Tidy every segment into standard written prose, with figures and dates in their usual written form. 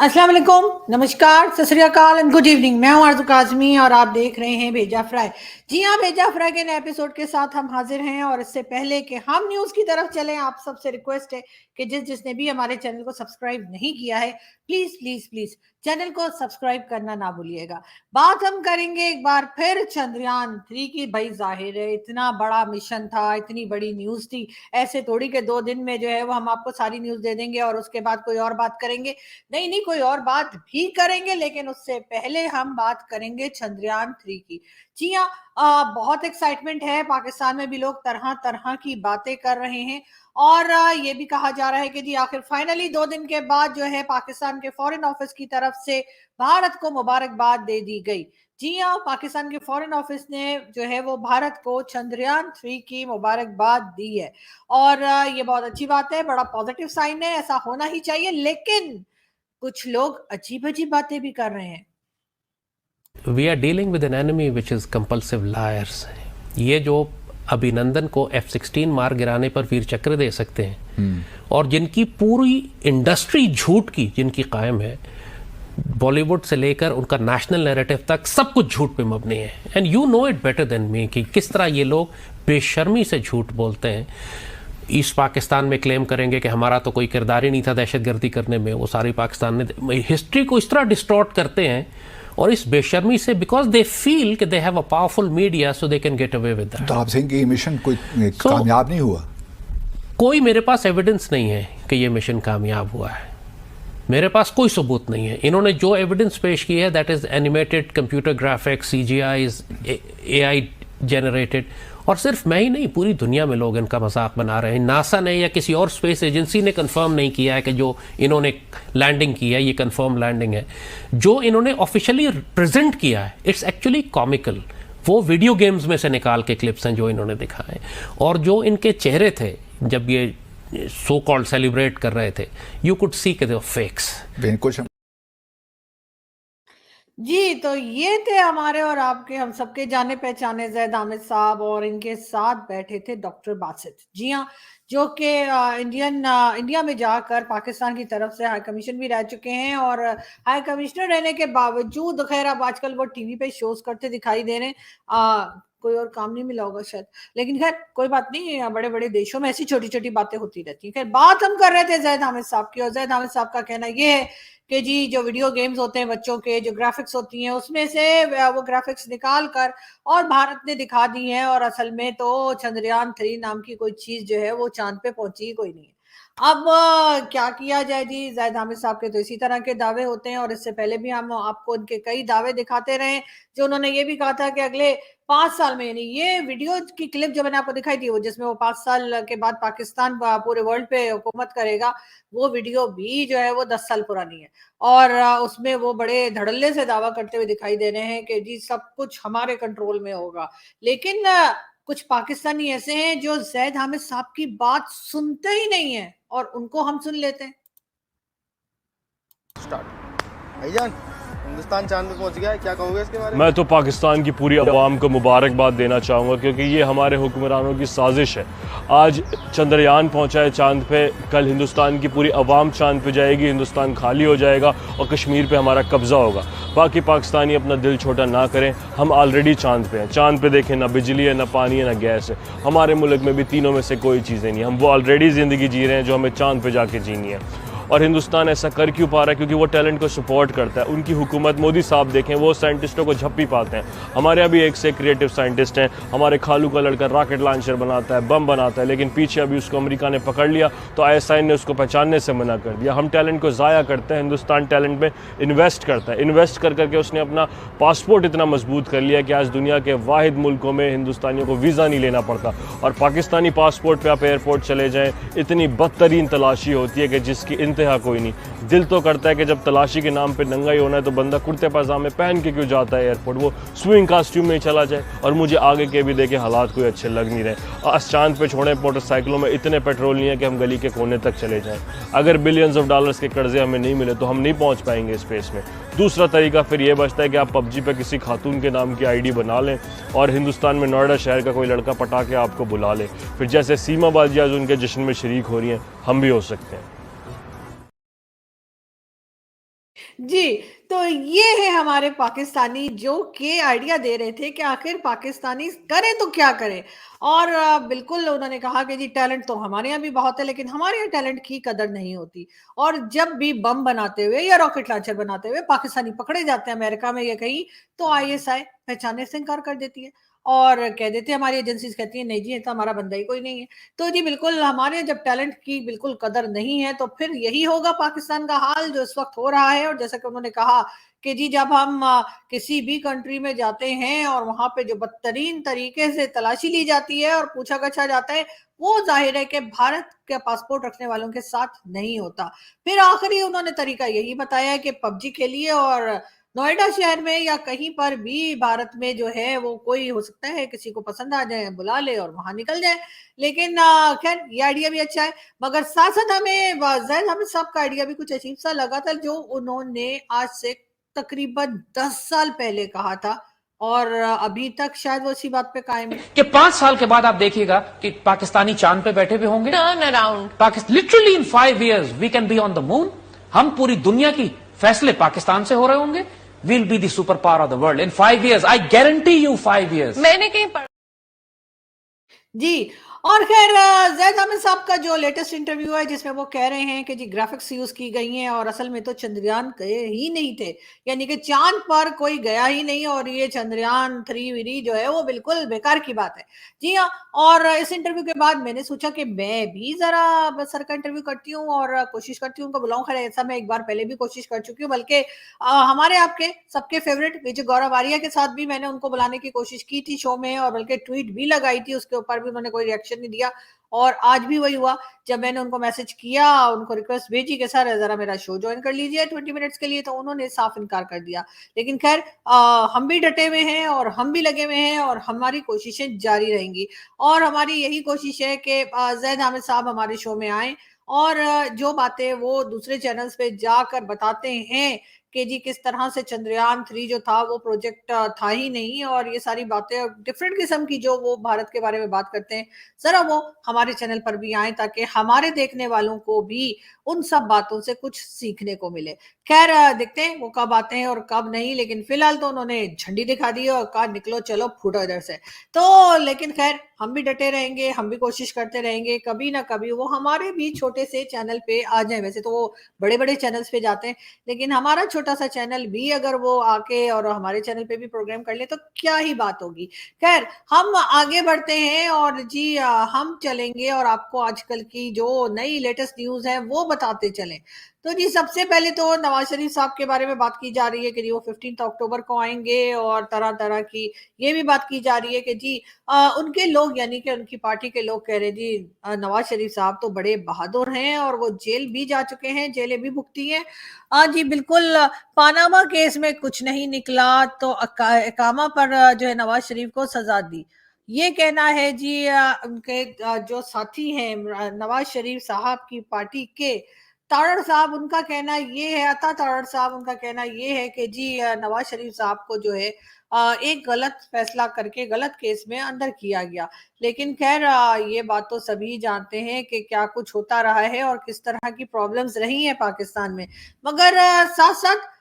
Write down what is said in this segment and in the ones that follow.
अस्सलाम वालेकुम, नमस्कार, सत श्री अकाल एंड गुड इवनिंग। मैं हूं आरज़ू काज़मी और आप देख रहे हैं भेजा फ्राई। जी हाँ, भेजा फ्राई के नए एपिसोड के साथ हम हाजिर हैं और इससे पहले कि हम न्यूज़ की तरफ चलें, आप सबसे रिक्वेस्ट है कि जिसने भी हमारे चैनल को सब्सक्राइब नहीं किया है, प्लीज़ प्लीज़ प्लीज़ चैनल को सब्सक्राइब करना ना भूलिएगा। बात हम करेंगे एक बार फिर चंद्रयान 3 की। भाई ज़ाहिर है इतना बड़ा मिशन था, इतनी बड़ी न्यूज़ थी, ऐसे थोड़ी के 2 दिन में जो है वो हम आपको सारी न्यूज़ दे देंगे और उसके बाद कोई और बात करेंगे। नहीं नहीं, कोई और बात भी करेंगे, लेकिन उससे पहले हम बात करेंगे चंद्रयान 3 की। जी हाँ, बहुत एक्साइटमेंट है, पाकिस्तान में भी लोग तरह तरह की बातें कर रहे हैं और ये भी कहा जा रहा है कि जी आखिर फाइनली 2 दिन के बाद जो है पाकिस्तान के फॉरेन ऑफिस की तरफ से भारत को मुबारकबाद दे दी गई। जी हाँ, पाकिस्तान के फॉरेन ऑफिस ने जो है वो भारत को चंद्रयान 3 की मुबारकबाद दी है और ये बहुत अच्छी बात है, बड़ा पॉजिटिव साइन है, ऐसा होना ही चाहिए। लेकिन कुछ लोग अजीब-अजीब बातें भी कर रहे हैं। We are dealing with an enemy which is compulsive liars. ये जो अभिनंदन को F-16 मार गिराने पर वीर चक्र दे सकते हैं और जिनकी पूरी इंडस्ट्री झूठ की जिनकी कायम है, बॉलीवुड से लेकर उनका नेशनल नैरेटिव तक सब कुछ झूठ पे मबनी है। And you know it better than me कि किस तरह ये लोग बेशर्मी से झूठ बोलते हैं। ईस्ट पाकिस्तान में क्लेम करेंगे कि हमारा तो कोई किरदार ही नहीं था दहशतगर्दी करने में, वो सारी पाकिस्तान ने हिस्ट्री को इस तरह डिस्टॉर्ट करते हैं और इस बेशर्मी से, बिकॉज दे फील कि they have a powerful media so they can get away with that. तो आप कहेंगे कि ये मिशन कोई कामयाब नहीं हुआ? कोई मेरे पास एविडेंस नहीं है कि ये मिशन कामयाब हुआ है, मेरे पास कोई सबूत नहीं है। इन्होंने जो एविडेंस पेश की है that is animated computer graphics, CGIs, AI generated. और सिर्फ मैं ही नहीं, पूरी दुनिया में लोग इनका मजाक बना रहे हैं। नासा ने या किसी और स्पेस एजेंसी ने कंफर्म नहीं किया है कि जो इन्होंने लैंडिंग की है ये कंफर्म लैंडिंग है। जो इन्होंने ऑफिशियली प्रेजेंट किया है इट्स एक्चुअली कॉमिकल। वो वीडियो गेम्स में से निकाल के क्लिप्स हैं जो इन्होंने दिखाए, और जो इनके चेहरे थे जब ये सो कॉल्ड सेलिब्रेट कर रहे थे, यू कुड सी के दे वर फेक्स। जी, तो ये थे हमारे और आपके, हम सबके जाने पहचाने ज़ैद हामिद साहब और इनके साथ बैठे थे डॉक्टर बासित। जी हाँ, जो कि इंडिया में जाकर पाकिस्तान की तरफ से हाई कमीशन भी रह चुके हैं और हाई कमिश्नर रहने के बावजूद खैर अब आजकल वो टीवी पे शोज करते दिखाई दे रहे हैं। कोई और काम नहीं मिला होगा शायद, लेकिन खैर कोई बात नहीं, बड़े बड़े देशों में ऐसी छोटी छोटी बातें होती रहती हैं। खैर बात हम कर रहे थे ज़ैद हामिद साहब की और ज़ैद हामिद साहब का कहना ये है कि जी जो वीडियो गेम्स होते हैं बच्चों के, जो ग्राफिक्स होती हैं उसमें से वो ग्राफिक्स निकाल कर और भारत ने दिखा दी है और असल में तो चंद्रयान 3 नाम की कोई चीज जो है वो चांद पे पहुंची ही कोई नहीं है। अब क्या किया जाए जी, ज़ाहिद हामिद साहब के तो इसी तरह के दावे होते हैं और इससे पहले भी हम आपको उनके कई दावे दिखाते रहे। जो उन्होंने ये भी कहा था कि अगले 5 साल में, यानी ये वीडियो की क्लिप जो मैंने आपको दिखाई थी वो जिसमें वो 5 साल के बाद पाकिस्तान पूरे वर्ल्ड पे हुकूमत करेगा, वो वीडियो भी जो है वो 10 साल पुरानी है और उसमें वो बड़े धड़ल्ले से दावा करते हुए दिखाई दे रहे हैं कि जी सब कुछ हमारे कंट्रोल में होगा। लेकिन कुछ पाकिस्तानी ऐसे हैं जो ज़ैद हामिद साहब की बात सुनते ही नहीं है और उनको हम सुन लेते हैं। भाईजान, हिंदुस्तान चांद पे पहुंच गया है, क्या कहोगे इसके बारे में? मैं तो पाकिस्तान की पूरी अवाम को मुबारकबाद देना चाहूँगा क्योंकि ये हमारे हुक्मरानों की साजिश है। आज चंद्रयान पहुंचा है चांद पे, कल हिंदुस्तान की पूरी अवाम चांद पे जाएगी, हिंदुस्तान खाली हो जाएगा और कश्मीर पे हमारा कब्जा होगा। बाकी पाकिस्तानी अपना दिल छोटा ना करें, हम ऑलरेडी चांद पे हैं। चांद पे देखें, ना बिजली है, ना पानी है, ना गैस है। हमारे मुल्क में भी तीनों में से कोई चीज़ें नहीं, हम वो ऑलरेडी ज़िंदगी जी रहे हैं जो हमें चांद पे जाके जीनी है। और हिंदुस्तान ऐसा कर क्यों पा रहा है? क्योंकि वो टैलेंट को सपोर्ट करता है। उनकी हुकूमत, मोदी साहब देखें, वो साइंटिस्टों को झप्पी पाते हैं। हमारे अभी एक से क्रिएटिव साइंटिस्ट हैं, हमारे खालू का लड़का रॉकेट लॉन्चर बनाता है, बम बनाता है, लेकिन पीछे अभी उसको अमेरिका ने पकड़ लिया तो ISI ने उसको पहचानने से मना कर दिया। हम टैलेंट को ज़ाया करते हैं, हिंदुस्तान टैलेंट में इन्वेस्ट करता है। इन्वेस्ट कर करके उसने अपना पासपोर्ट इतना मजबूत कर लिया कि आज दुनिया के वाहिद मुल्कों में हिंदुस्तानियों को वीज़ा नहीं लेना पड़ता। और पाकिस्तानी पासपोर्ट पर आप एयरपोर्ट चले जाएँ, इतनी बदतरीन तलाशी होती है कि जिसकी इंतहा कोई नहीं। दिल तो करता है कि जब तलाशी के नाम पे नंगा ही होना है तो बंदा कुर्ते पजामे पहन के क्यों जाता है एयरपोर्ट, वो स्विंग कॉस्ट्यूम में चला जाए। और मुझे आगे के भी देखे हालात कोई अच्छे लग नहीं रहे। आज चांद पे छोड़े मोटरसाइकिलों में इतने पेट्रोल नहीं है कि हम गली के कोने तक चले जाएं। अगर बिलियंस ऑफ डॉलर्स के कर्जे हमें नहीं मिले तो हम नहीं पहुंच पाएंगे स्पेस में। दूसरा तरीका फिर ये बचता है कि आप PUBG पे किसी खातून के नाम की ID बना लें और हिंदुस्तान में नोएडा शहर का कोई लड़का पटा के आपको बुला ले। फिर जैसे सीमा बाजी आज उनके जश्न में शरीक हो रही हैं, हम भी हो सकते हैं। जी, तो ये है हमारे पाकिस्तानी जो कि आइडिया दे रहे थे कि आखिर पाकिस्तानी करें तो क्या करें। और बिल्कुल उन्होंने कहा कि जी टैलेंट तो हमारे यहाँ भी बहुत है, लेकिन हमारे यहाँ टैलेंट की कदर नहीं होती। और जब भी बम बनाते हुए या रॉकेट लॉन्चर बनाते हुए पाकिस्तानी पकड़े जाते हैं अमेरिका में या कहीं, तो आईएसआई पहचानने से इनकार कर देती है और कह देते हैं, हमारी एजेंसीज कहती हैं नहीं जी ये तो हमारा बंदा ही कोई नहीं है। तो जी बिल्कुल हमारे जब टैलेंट की बिल्कुल कदर नहीं है तो फिर यही होगा पाकिस्तान का हाल जो इस वक्त हो रहा है। और जैसा कि उन्होंने कहा कि जी जब हम किसी भी कंट्री में जाते हैं और वहां पे जो बदतरीन तरीके से तलाशी ली जाती है और पूछा गछा जाता है, वो जाहिर है कि भारत का पासपोर्ट रखने वालों के साथ नहीं होता। फिर आखिरी उन्होंने तरीका यही बताया है कि पबजी खेलिए और नोएडा शहर में या कहीं पर भी भारत में जो है वो कोई हो सकता है किसी को पसंद आ जाए बुला ले और वहां निकल जाए। लेकिन खैर ये आइडिया भी अच्छा है, मगर साथ साथ हमें जैद हामिद साहब का आइडिया भी कुछ अजीब सा लगा था जो उन्होंने आज से तकरीबन 10 साल पहले कहा था और अभी तक शायद वो इसी बात पे कायम है। कि 5 साल के बाद आप देखिएगा कि पाकिस्तानी चांद पे बैठे हुए होंगे। Turn around literally in 5 years we can be on the moon. हम पूरी दुनिया की फैसले पाकिस्तान से हो रहे होंगे। We'll be the super power of the world in 5 years। I guarantee you 5 years। मैंने कहीं पढ़ा जी। और खैर जैद हामिद साहब का जो लेटेस्ट इंटरव्यू है जिसमें वो कह रहे हैं कि जी ग्राफिक्स यूज की गई हैं और असल में तो चंद्रयान गए ही नहीं थे, यानी कि चांद पर कोई गया ही नहीं और ये चंद्रयान 3 विरी जो है वो बिल्कुल बेकार की बात है। जी हाँ। और इस इंटरव्यू के बाद मैंने सोचा कि मैं भी जरा सर का इंटरव्यू करती हूँ और कोशिश करती हूँ उनको बुलाऊं। खैर ऐसा मैं एक बार पहले भी कोशिश कर चुकी हूँ, बल्कि हमारे आपके सबके फेवरेट विजय गौरव आर्या के साथ भी मैंने उनको बुलाने की कोशिश की थी शो में और बल्कि ट्वीट भी लगाई थी, उसके ऊपर भी उन्होंने कोई रिएक्शन नहीं दिया। और आज भी वही हुआ, जब मैंने उनको मैसेज किया, उनको रिक्वेस्ट भेजी कि सर जरा मेरा शो ज्वाइन कर लीजिए 20 मिनट्स के लिए, तो उन्होंने साफ इनकार कर दिया। लेकिन खैर हम भी डटे हुए हैं और हम भी लगे हुए हैं और हमारी कोशिशें जारी रहेंगी। और हमारी यही कोशिश है कि जैद हामिद साहब हमारे शो में आए और जो बातें वो दूसरे चैनल्स पे जाकर बताते हैं कि जी किस तरह से चंद्रयान 3 जो था वो प्रोजेक्ट था ही नहीं और ये सारी बातें डिफरेंट किस्म की जो वो भारत के बारे में बात करते हैं, जरा वो हमारे चैनल पर भी आए ताकि हमारे देखने वालों को भी उन सब बातों से कुछ सीखने को मिले। खैर देखते हैं वो कब आते हैं और कब नहीं, लेकिन फिलहाल तो उन्होंने झंडी दिखा दी और कहा निकलो चलो फूटो इधर से। तो लेकिन खैर हम भी डटे रहेंगे, हम भी कोशिश करते रहेंगे, कभी ना कभी वो हमारे भी छोटे से चैनल पे आ जाए। वैसे तो वो बड़े बड़े चैनल्स पे जाते हैं, लेकिन हमारा छोटा सा चैनल भी अगर वो आके और हमारे चैनल पे भी प्रोग्राम कर ले तो क्या ही बात होगी। खैर हम आगे बढ़ते हैं और जी हम चलेंगे और आपको आजकल की जो नई लेटेस्ट न्यूज है वो बताते चलें। तो जी सबसे पहले तो नवाज शरीफ साहब के बारे में बात की जा रही है कि जी वो 15 अक्टूबर को आएंगे और तरह तरह की ये भी बात की जा रही है कि जी उनके लोग यानी कि उनकी पार्टी के लोग कह रहे जी नवाज शरीफ साहब तो बड़े बहादुर हैं और वो जेल भी जा चुके हैं, जेलें भी भुगती हैं। जी बिल्कुल पानामा केस में कुछ नहीं निकला तो इकामा पर जो है नवाज शरीफ को सजा दी, ये कहना है जी उनके जो साथी हैं नवाज शरीफ साहब की पार्टी के तारड़ साहब, उनका कहना ये है, अता तारड़ साहब उनका कहना ये है कि जी नवाज शरीफ साहब को जो है एक गलत फैसला करके गलत केस में अंदर किया गया। लेकिन खैर ये बात तो सभी जानते हैं कि क्या कुछ होता रहा है और किस तरह की प्रॉब्लम्स रही हैं पाकिस्तान में। मगर साथ साथ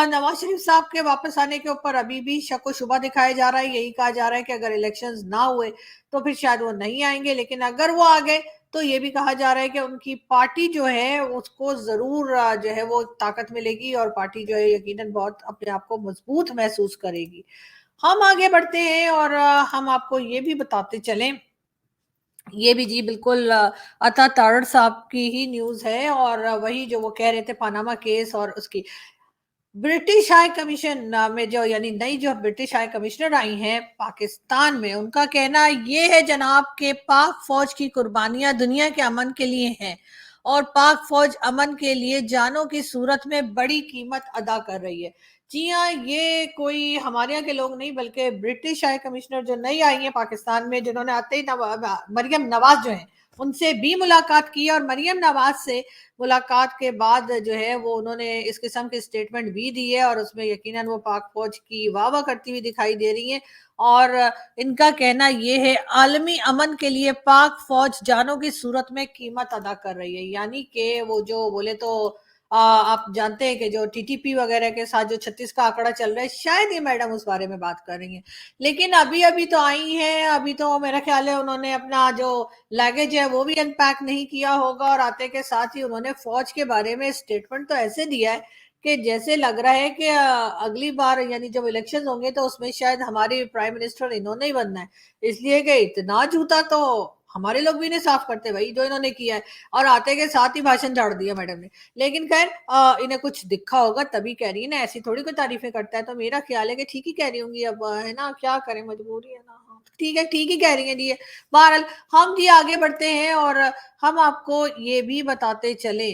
नवाज शरीफ साहब के वापस आने के ऊपर अभी भी शक व शुबा दिखाया जा रहा है। यही कहा जा रहा है कि अगर इलेक्शंस ना हुए तो फिर शायद वो नहीं आएंगे, लेकिन अगर वो आ गए तो ये भी कहा जा रहा है कि उनकी पार्टी जो है उसको जरूर जो है वो ताकत मिलेगी और पार्टी जो है यकीनन बहुत अपने आप को मजबूत महसूस करेगी। हम आगे बढ़ते हैं और हम आपको ये भी बताते चलें, ये भी जी बिल्कुल अता तारड़ साहब की ही न्यूज है और वही जो वो कह रहे थे पानामा केस और उसकी ब्रिटिश हाई कमीशन में जो यानी नई जो ब्रिटिश हाई कमिश्नर आई हैं पाकिस्तान में, उनका कहना ये है जनाब के पाक फौज की कुर्बानियां दुनिया के अमन के लिए हैं और पाक फौज अमन के लिए जानों की सूरत में बड़ी कीमत अदा कर रही है। जी हाँ, ये कोई हमारे यहाँ के लोग नहीं बल्कि ब्रिटिश हाई कमिश्नर जो नई आई है पाकिस्तान में, जिन्होंने आते ही मरियम नवाज जो है उनसे भी मुलाकात की और मरियम नवाज से मुलाकात के बाद जो है वो उन्होंने इस किस्म की स्टेटमेंट भी दी है और उसमें यकीनन वो पाक फौज की वाह वाह करती हुई दिखाई दे रही है। और इनका कहना ये है आलमी अमन के लिए पाक फौज जानों की सूरत में कीमत अदा कर रही है, यानी कि वो जो बोले तो आप जानते हैं कि जो टीटीपी वगैरह के साथ जो 36 का आंकड़ा चल रहा है, शायद ये मैडम उस बारे में बात कर रही हैं। लेकिन अभी अभी तो आई हैं, अभी तो मेरा ख्याल है उन्होंने अपना जो लगेज है वो भी अनपैक नहीं किया होगा, और आते के साथ ही उन्होंने फौज के बारे में स्टेटमेंट तो ऐसे दिया है कि जैसे लग रहा है कि अगली बार यानी जब इलेक्शन होंगे तो उसमें शायद हमारी प्राइम मिनिस्टर इन्होंने ही बनना है, इसलिए कि इतना जूता तो हमारे लोग भी नहीं साफ करते भाई जो इन्होंने किया है। और आते के साथ ही भाषण झाड़ दिया मैडम ने। लेकिन खैर इन्हें कुछ दिखा होगा तभी कह रही है ना, ऐसी थोड़ी कोई तारीफें करता है, तो मेरा ख्याल है कि ठीक ही कह रही होंगी। अब है ना, क्या करें, मजबूरी है ना। हाँ, ठीक है, ठीक ही कह रही है जी। बहरहाल हम जी आगे बढ़ते हैं और हम आपको ये भी बताते चले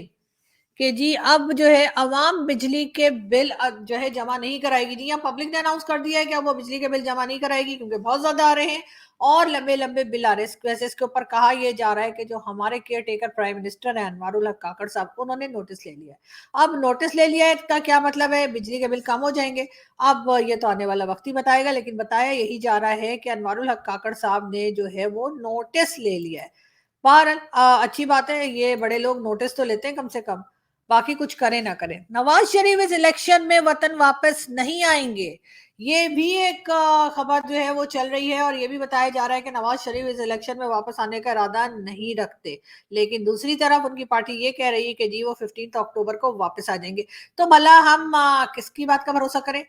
कि जी अब जो है अवाम बिजली के बिल जो है जमा नहीं कराएगी। जी, यहाँ पब्लिक ने अनाउंस कर दिया है कि अब वो बिजली के बिल जमा नहीं कराएगी क्योंकि बहुत ज्यादा आ रहे हैं और लंबे लंबे बिल आ रहे हैं। वैसे इसके ऊपर कहा यह जा रहा है कि जो हमारे केयर टेकर प्राइम मिनिस्टर है अनवारुल हक काकड़ साहब, उन्होंने नोटिस ले लिया है। अब नोटिस ले लिया है इसका क्या मतलब है, बिजली के बिल कम हो जाएंगे। अब ये तो आने वाला वक्त ही बताएगा, लेकिन बताया यही जा रहा है कि अनवारुल हक काकड़ साहब ने जो है वो नोटिस ले लिया है। बहरहाल अच्छी बात है, ये बड़े लोग नोटिस तो लेते हैं कम से कम, बाकी कुछ करें ना करें। नवाज शरीफ इस इलेक्शन में वतन वापस नहीं आएंगे, ये भी एक खबर जो है वो चल रही है, और ये भी बताया जा रहा है कि नवाज शरीफ इस इलेक्शन में वापस आने का इरादा नहीं रखते। लेकिन दूसरी तरफ उनकी पार्टी ये कह रही है कि जी वो 15 अक्टूबर को वापस आ जाएंगे। तो भला हम किसकी बात का भरोसा करें?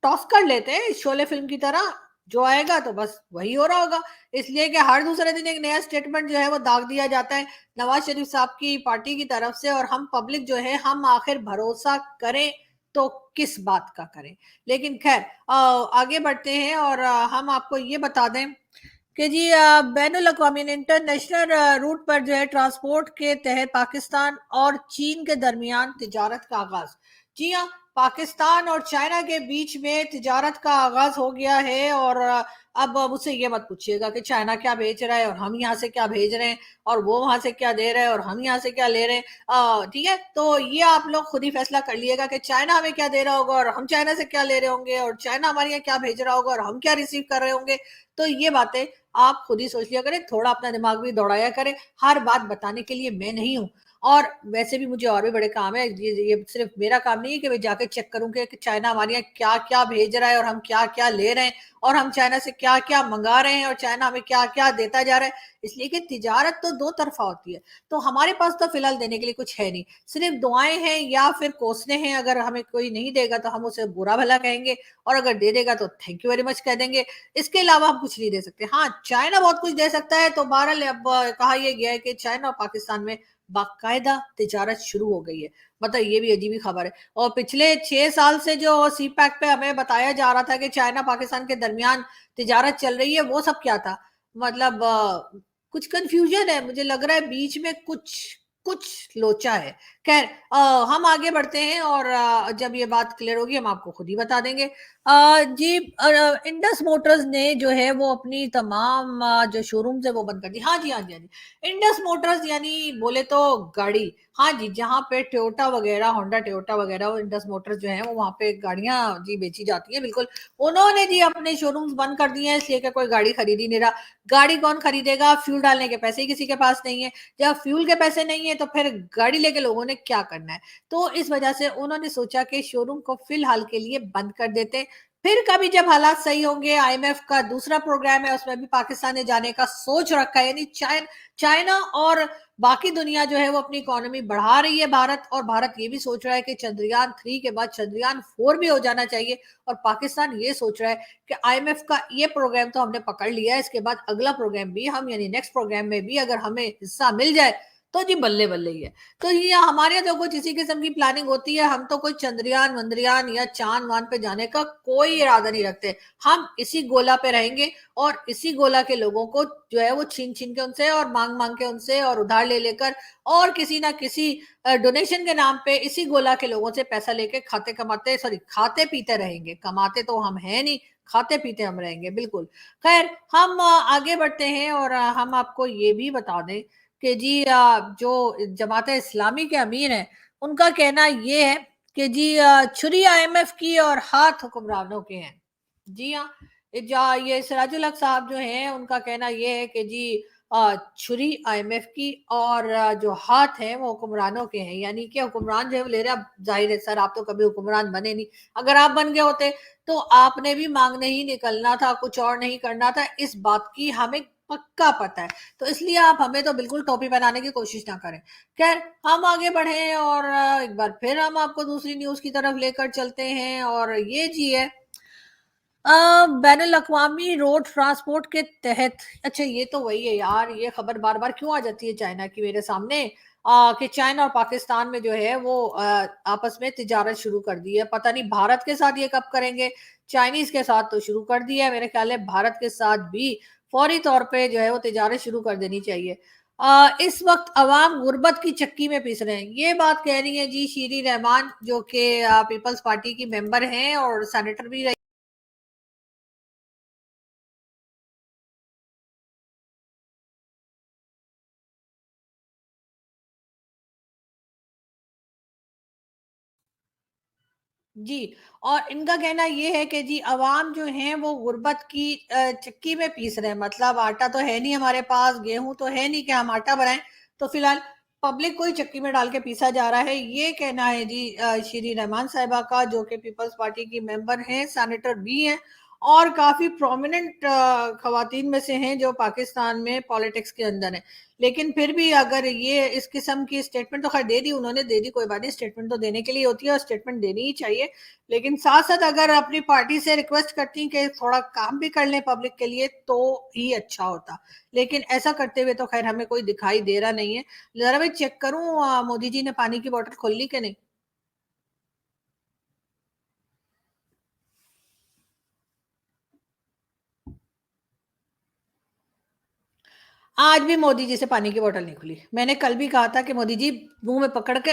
टॉस कर लेते हैं शोले फिल्म की तरह, जो आएगा तो बस वही हो रहा होगा। इसलिए कि हर दूसरे दिन एक नया स्टेटमेंट जो है वो दाग दिया जाता है नवाज शरीफ साहब की पार्टी की तरफ से, और हम पब्लिक जो है हम आखिर भरोसा करें तो किस बात का करें। लेकिन खैर आगे बढ़ते हैं और हम आपको ये बता दें कि जी बैनुल अक़वामी इंटरनेशनल रूट पर जो है ट्रांसपोर्ट के तहत पाकिस्तान और चीन के दरमियान तिजारत का आगाज। जी हाँ, पाकिस्तान और चाइना के बीच में तिजारत का आगाज हो गया है। और अब मुझसे ये मत पूछिएगा कि चाइना क्या बेच रहा है और हम यहाँ से क्या भेज रहे हैं, और वो वहां से क्या दे रहे हैं और हम यहाँ से क्या ले रहे हैं। ठीक है, तो ये आप लोग खुद ही फैसला कर लिएगा कि चाइना हमें क्या दे रहा होगा और हम चाइना से क्या ले रहे होंगे, और चाइना हमारे यहाँ क्या भेज रहा होगा और हम क्या रिसीव कर रहे होंगे। तो ये बातें आप खुद ही सोच लिया करें, थोड़ा अपना दिमाग भी दौड़ाया करें। हर बात बताने के लिए मैं नहीं हूं, और वैसे भी मुझे और भी बड़े काम है। ये सिर्फ मेरा काम नहीं है कि मैं जाके चेक करूं कि चाइना हमारे यहाँ क्या क्या भेज रहा है और हम क्या क्या ले रहे हैं, और हम चाइना से क्या क्या मंगा रहे हैं और चाइना हमें क्या क्या देता जा रहा है। इसलिए कि तिजारत तो दो तरफा होती है, तो हमारे पास तो फिलहाल देने के लिए कुछ है नहीं, सिर्फ दुआएं हैं या फिर कोसने हैं। अगर हमें कोई नहीं देगा तो हम उसे बुरा भला कहेंगे, और अगर दे देगा तो थैंक यू वेरी मच कह देंगे। इसके अलावा हम कुछ नहीं दे सकते। हाँ, चाइना बहुत कुछ दे सकता है। तो बहरहाल अब कहा यह गया है कि चाइना और पाकिस्तान में बाकायदा तिजारत शुरू हो गई है। मतलब ये भी अजीब ही खबर है। और पिछले 6 साल से जो सी पैक पे हमें बताया जा रहा था कि चाइना पाकिस्तान के दरमियान तिजारत चल रही है, वो सब क्या था? मतलब कुछ कंफ्यूजन है, मुझे लग रहा है बीच में कुछ कुछ लोचा है। खैर हम आगे बढ़ते हैं और जब ये बात क्लियर होगी हम आपको खुद ही बता देंगे। जी इंडस मोटर्स ने जो है वो अपनी तमाम जो शोरूम है वो बंद कर दी। हाँ जी, हाँ जी, हाँ जी। इंडस मोटर्स यानी बोले तो गाड़ी, हाँ जी, जहाँ पे टोयोटा वगैरह, होंडा टोयोटा वगैरह, वो इंडस मोटर्स जो है वो वहाँ पे गाड़ियां जी बेची जाती हैं। बिल्कुल, उन्होंने जी अपने शोरूम्स बंद कर दिए हैं, इसलिए कि कोई गाड़ी खरीद ही नहीं रहा। गाड़ी कौन खरीदेगा? फ्यूल डालने के पैसे ही किसी के पास नहीं है। जब फ्यूल के पैसे नहीं है तो फिर गाड़ी लेके लोगों ने क्या करना है? तो इस वजह से उन्होंने सोचा कि शोरूम को फिलहाल के लिए बंद कर देते, फिर कभी जब हालात सही होंगे। आईएमएफ का दूसरा प्रोग्राम है, उसमें भी पाकिस्तान ने जाने का सोच रखा है। यानी चाइना और बाकी दुनिया जो है वो अपनी इकोनॉमी बढ़ा रही है भारत, और भारत ये भी सोच रहा है कि चंद्रयान 3 के बाद चंद्रयान 4 भी हो जाना चाहिए। और पाकिस्तान ये सोच रहा है कि आईएमएफ का ये प्रोग्राम तो हमने पकड़ लिया है, इसके बाद अगला प्रोग्राम भी हम, यानी नेक्स्ट प्रोग्राम में भी अगर हमें हिस्सा मिल जाए तो जी बल्ले बल्ले ही है। तो ये हमारे यहाँ तो कुछ इसी किस्म की प्लानिंग होती है। हम तो कोई चंद्रयान वंद्रयान या चांद वान पे जाने का कोई इरादा नहीं रखते। हम इसी गोला पे रहेंगे और इसी गोला के लोगों को जो है वो छीन छीन के उनसे और मांग मांग के उनसे और उधार ले लेकर और किसी ना किसी डोनेशन के नाम पे इसी गोला के लोगों से पैसा लेके खाते पीते रहेंगे। कमाते तो हम है नहीं, खाते पीते हम रहेंगे। बिल्कुल। खैर हम आगे बढ़ते हैं और हम आपको ये भी बता दें कि जी जो जमात इस्लामी के अमीर हैं, उनका कहना ये है कि जी छुरी आईएमएफ की और हाथ हुक्मरानों के हैं। जी हाँ, ये सिराजुल हक साहब जो हैं, उनका कहना ये है कि जी छुरी IMF की और जो हाथ है वो हुक्मरानों के हैं, यानी कि हुक्मरान जो है वो ले रहा है। जाहिर है सर, आप तो कभी हुक्मरान बने नहीं, अगर आप बन गए होते तो आपने भी मांगने ही निकलना था, कुछ और नहीं करना था, इस बात की हमें पक्का पता है। तो इसलिए आप हमें तो बिल्कुल टोपी पहनाने की कोशिश ना करें। खैर, हम आगे बढ़े और एक बार फिर हम आपको दूसरी न्यूज की तरफ लेकर चलते हैं, और ये जी है बैनुल अक़वामी रोड ट्रांसपोर्ट के तहत। अच्छा, ये तो वही है यार, ये खबर बार बार क्यों आ जाती है चाइना की मेरे सामने, कि चाइना और पाकिस्तान में जो है वो आपस में तिजारत शुरू कर दी है। पता नहीं भारत के साथ ये कब करेंगे, चाइनीज के साथ तो शुरू कर दिया है, मेरे ख्याल है भारत के साथ भी फौरी तौर पे जो है वो तिजारत शुरू कर देनी चाहिए। इस वक्त अवाम गुर्बत की चक्की में पीस रहे हैं, ये बात कह रही है जी शीरी रहमान, जो कि पीपल्स पार्टी की मेंबर हैं और सेनेटर भी रही। जी, और इनका कहना ये है कि जी अवाम जो है वो गुर्बत की चक्की में पीस रहे हैं, मतलब आटा तो है नहीं हमारे पास, गेहूं तो है नहीं कि हम आटा बनाएं, तो फिलहाल पब्लिक को ही चक्की में डाल के पीसा जा रहा है। ये कहना है जी श्री रहमान साहिबा का, जो कि पीपल्स पार्टी की मेंबर हैं, सेनेटर भी हैं और काफी प्रोमिनेंट खवातीन में से हैं जो पाकिस्तान में पॉलिटिक्स के अंदर है। लेकिन फिर भी अगर ये इस किस्म की स्टेटमेंट तो खैर दे दी उन्होंने, दे दी, कोई बात नहीं, स्टेटमेंट तो देने के लिए होती है और स्टेटमेंट देनी ही चाहिए, लेकिन साथ साथ अगर अपनी पार्टी से रिक्वेस्ट करती कि थोड़ा काम भी कर लें पब्लिक के लिए तो ही अच्छा होता। लेकिन ऐसा करते हुए तो खैर हमें कोई दिखाई दे रहा नहीं है। जरा मैं चेक करूं मोदी जी ने पानी की बोतल खोल ली कि नहीं। आज भी मोदी जी से पानी की बोतल नहीं खुली। मैंने कल भी कहा था कि मोदी जी मुंह में पकड़ के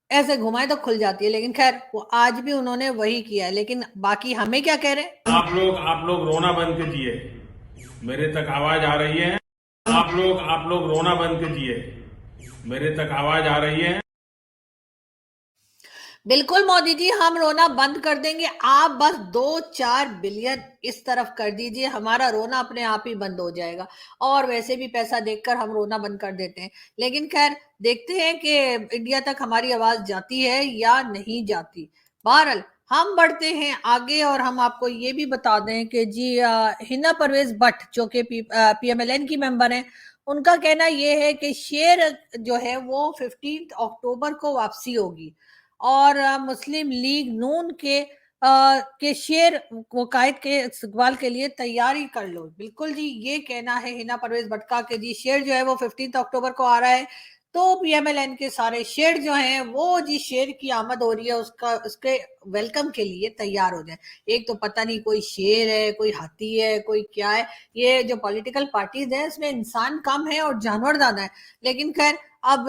ऐसे घुमाए तो खुल जाती है, लेकिन खैर वो आज भी उन्होंने वही किया है। लेकिन बाकी हमें क्या कह रहे हैं, आप लोग रोना बंद कीजिए, मेरे तक आवाज आ रही है। आप लोग रोना बंद कीजिए, मेरे तक आवाज आ रही है। बिल्कुल मोदी जी, हम रोना बंद कर देंगे, आप बस 2-4 बिलियन इस तरफ कर दीजिए, हमारा रोना अपने आप ही बंद हो जाएगा। और वैसे भी पैसा देखकर हम रोना बंद कर देते हैं। लेकिन खैर देखते हैं कि इंडिया तक हमारी आवाज जाती है या नहीं जाती। बहरहाल हम बढ़ते हैं आगे और हम आपको ये भी बता दें कि जी हिना परवेज भट्ट, जो कि PMLN की मेंबर हैं, उनका कहना यह है कि शेर जो है वो 15 अक्टूबर को वापसी होगी और मुस्लिम लीग नून के शेर वकायत के इस्तकबाल के लिए तैयारी कर लो। बिल्कुल जी, ये कहना है हिना परवेज भट्ट का कि जी शेर जो है वो 15 अक्टूबर को आ रहा है, तो PMLN के सारे शेर जो हैं वो जी शेर की आमद हो रही है, उसके वेलकम के लिए तैयार हो जाए। एक तो पता नहीं कोई शेर है, कोई हाथी है, कोई क्या है, ये जो पॉलिटिकल पार्टीज है इसमें इंसान कम है और जानवर ज्यादा है। लेकिन खैर अब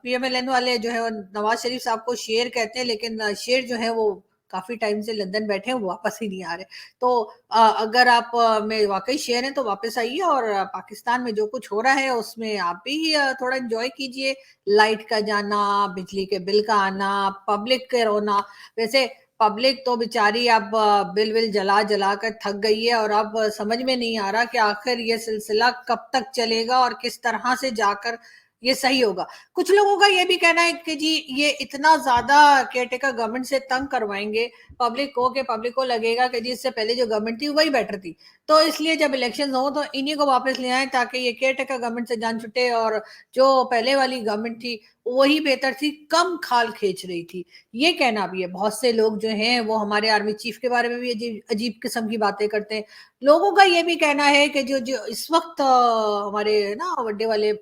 PMLN वाले जो है नवाज शरीफ साहब को शेर कहते हैं, लेकिन शेर जो है वो काफी टाइम से लंदन बैठे हैं, वो वापस ही नहीं आ रहे। तो अगर आप में वाकई शेर हैं तो वापस आइए और पाकिस्तान में जो कुछ हो रहा है उसमें आप भी थोड़ा एंजॉय कीजिए। लाइट का जाना, बिजली के बिल का आना, पब्लिक के रोना। वैसे पब्लिक तो बेचारी अब बिल विल जला जला कर थक गई है और अब समझ में नहीं आ रहा कि आखिर ये सिलसिला कब तक चलेगा और किस तरह से जाकर ये सही होगा। कुछ लोगों का ये भी कहना है कि जी ये इतना ज्यादा केयरटेकर गवर्नमेंट से तंग करवाएंगे पब्लिक को कि पब्लिक को लगेगा कि जी इससे पहले जो गवर्नमेंट थी वही बेटर थी, तो इसलिए जब इलेक्शन हो तो इन्हीं को वापस ले आए ताकि ये केयरटेकर गवर्नमेंट से जान छुटे और जो पहले वाली गवर्नमेंट थी वही बेहतर थी, कम खाल खींच रही थी। ये कहना भी है। बहुत से लोग जो हैं वो हमारे आर्मी चीफ के बारे में भी अजीब अजीब किस्म की बातें करते हैं। लोगों का ये भी कहना है कि जो जो इस वक्त हमारे ना बड़े वाले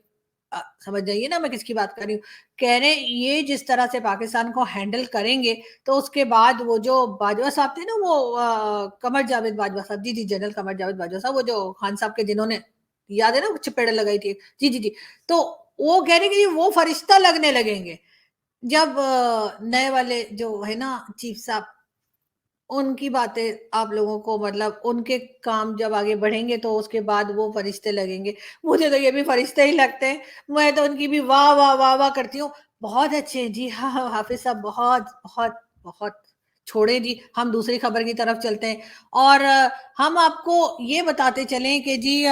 समझ जाइए ना मैं किसकी बात कर रही हूँ, कह रहे ये जिस तरह से पाकिस्तान को हैंडल करेंगे तो उसके बाद वो जो बाजवा साहब थे ना, वो कमर जावेद बाजवा साहब, जी जी जनरल कमर जावेद बाजवा साहब, वो जो खान साहब के जिन्होंने याद है ना चपेड़ लगाई थी, जी जी जी, तो वो कह रहे कि वो फरिश्ता लगने लगेंगे जब नए वाले जो है ना चीफ साहब, उनकी बातें आप लोगों को, मतलब उनके काम जब आगे बढ़ेंगे तो उसके बाद वो फरिश्ते लगेंगे। मुझे तो ये भी फरिश्ते ही लगते हैं, मैं तो उनकी भी वाह वाह वाह वाह करती हूँ। बहुत अच्छे हैं जी, हाँ हाँ हाफिज साहब, बहुत बहुत बहुत। छोड़े जी, हम दूसरी खबर की तरफ चलते हैं और हम आपको ये बताते चलें कि जी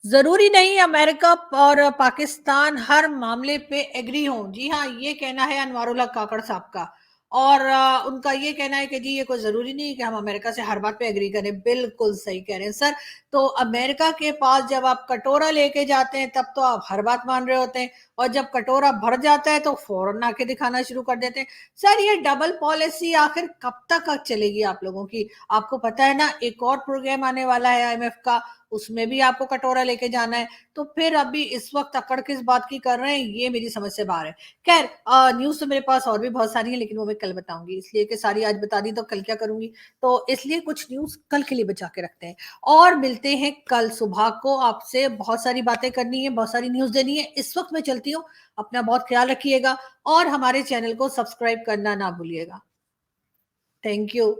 जरूरी नहीं अमेरिका और पाकिस्तान हर मामले पे एग्री हों। जी हाँ, ये कहना है अनवारुल्लाह काकड़ साहब का। और उनका ये कहना है कि जी ये कोई जरूरी नहीं कि हम अमेरिका से हर बात पे एग्री करें। बिल्कुल सही कह रहे हैं सर। तो अमेरिका के पास जब आप कटोरा लेके जाते हैं तब तो आप हर बात मान रहे होते हैं, और जब कटोरा भर जाता है तो फौरन आके दिखाना शुरू कर देते हैं। सर ये डबल पॉलिसी आखिर कब तक चलेगी आप लोगों की? आपको पता है ना, एक और प्रोग्राम आने वाला है आईएमएफ का, उसमें भी आपको कटोरा लेके जाना है। तो फिर अभी इस वक्त अकड़ किस बात की कर रहे हैं, ये मेरी समझ से बाहर है। खैर न्यूज तो मेरे पास और भी बहुत सारी है, लेकिन वो मैं कल बताऊंगी, इसलिए कि सारी आज बता दी तो कल क्या करूंगी। तो इसलिए कुछ न्यूज कल के लिए बचा के रखते हैं और मिलते हैं कल सुबह को। आपसे बहुत सारी बातें करनी है, बहुत सारी न्यूज देनी है। इस वक्त मैं चलती हूँ, अपना बहुत ख्याल रखिएगा और हमारे चैनल को सब्सक्राइब करना ना भूलिएगा। Thank you.